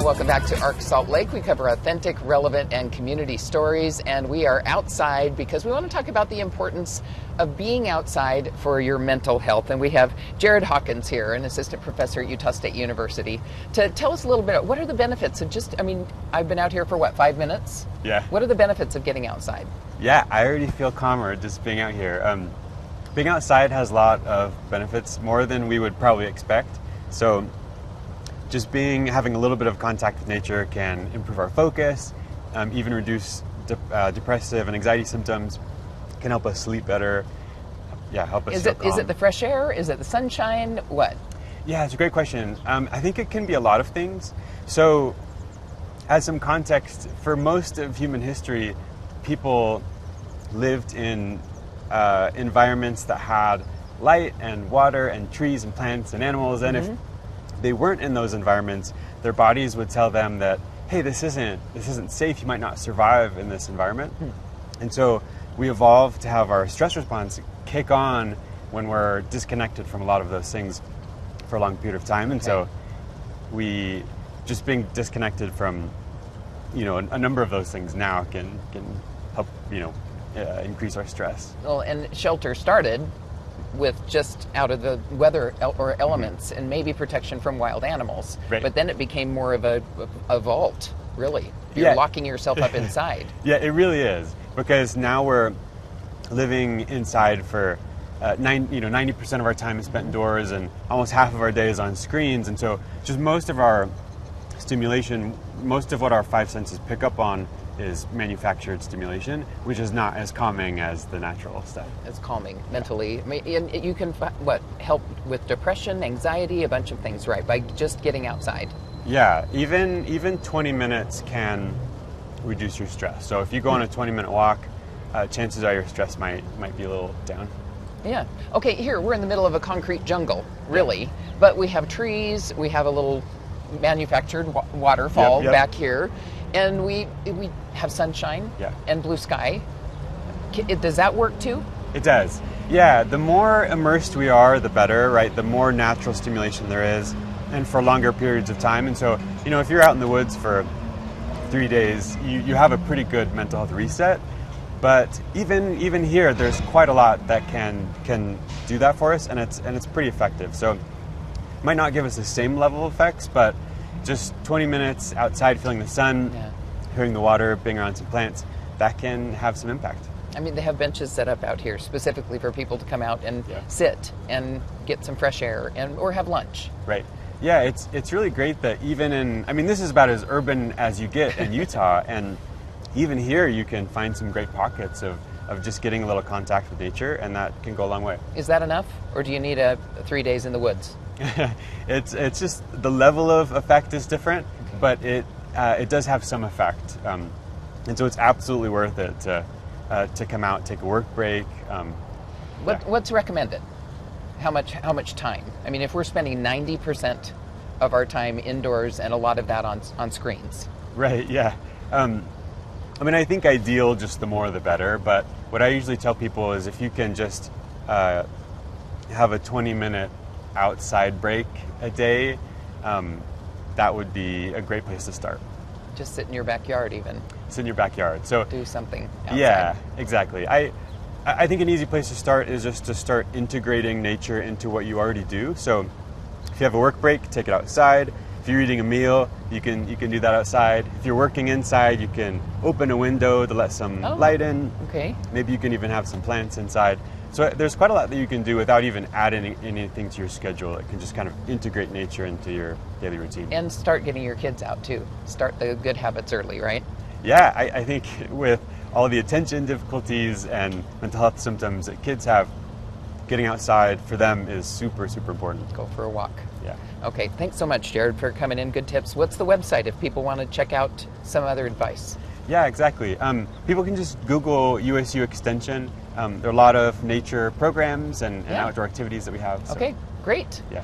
So welcome back to ARC Salt Lake. We cover authentic, relevant, and community stories, and we are outside because we want to talk about the importance of being outside for your mental health. And we have Jared Hawkins here, an assistant professor at Utah State University, to tell us a little bit, what are the benefits of just, I've been out here for what, 5 minutes? Yeah. What are the benefits of getting outside? Yeah, I already feel calmer just being out here. Being outside has a lot of benefits, more than we would probably expect. So just having a little bit of contact with nature can improve our focus, even reduce depressive and anxiety symptoms, can help us sleep better, help us feel calm. Is it the fresh air? Is it the sunshine? What? Yeah, it's a great question. I think it can be a lot of things. So as some context, for most of human history, people lived in environments that had light and water and trees and plants and animals, and if they weren't in those environments, their bodies would tell them that, hey, this isn't safe, you might not survive in this environment. And so we evolved to have our stress response kick on when we're disconnected from a lot of those things for a long period of time. And so we just being disconnected from a number of those things now can help increase our stress. Well, and shelter started with just out of the weather or elements and maybe protection from wild animals. Right. But then it became more of a vault, really. You're locking yourself up inside. Yeah, it really is. Because now we're living inside for 90% of our time is spent indoors, and almost half of our day is on screens. And so just most of our stimulation, most of what our five senses pick up on is manufactured stimulation, which is not as calming as the natural stuff. It's calming mentally. And you can help with depression, anxiety, a bunch of things, right? By just getting outside. Yeah, even 20 minutes can reduce your stress. So if you go on a 20-minute walk, chances are your stress might be a little down. Yeah. Okay, here we're in the middle of a concrete jungle, really, but we have trees. We have a little manufactured waterfall back here. And we have sunshine and blue sky. Does that work too? It does. Yeah, the more immersed we are, the better, right? The more natural stimulation there is, and for longer periods of time. And so, if you're out in the woods for 3 days, you have a pretty good mental health reset. But even here, there's quite a lot that can do that for us, and it's pretty effective. So it might not give us the same level of effects, but just 20 minutes outside feeling the sun, hearing the water, being around some plants, that can have some impact. They have benches set up out here specifically for people to come out and sit and get some fresh air or have lunch. Right. Yeah, it's really great that even this is about as urban as you get in Utah, and even here you can find some great pockets of just getting a little contact with nature, and that can go a long way. Is that enough, or do you need 3 days in the woods? It's just the level of effect is different, but it does have some effect, and so it's absolutely worth it to come out, take a work break. What's recommended? How much time? If we're spending 90% of our time indoors and a lot of that on screens. Right. Yeah. I think ideal, just the more the better. But what I usually tell people is if you can just have a 20-minute outside break a day, that would be a great place to start. Just sit in your backyard even. Sit in your backyard. So do something outside. Yeah, exactly. I think an easy place to start is just to start integrating nature into what you already do. So if you have a work break, take it outside. If you're eating a meal, you can do that outside. If you're working inside, you can open a window to let some light in. Okay. Maybe you can even have some plants inside. So there's quite a lot that you can do without even adding anything to your schedule. It can just kind of integrate nature into your daily routine. And start getting your kids out too. Start the good habits early, right? Yeah, I think with all the attention difficulties and mental health symptoms that kids have, getting outside for them is super, super important. Go for a walk. Yeah. Okay, thanks so much, Jared, for coming in. Good tips. What's the website if people want to check out some other advice? Yeah, exactly. People can just Google USU Extension. There are a lot of nature programs and outdoor activities that we have. So. Okay, great. Yeah.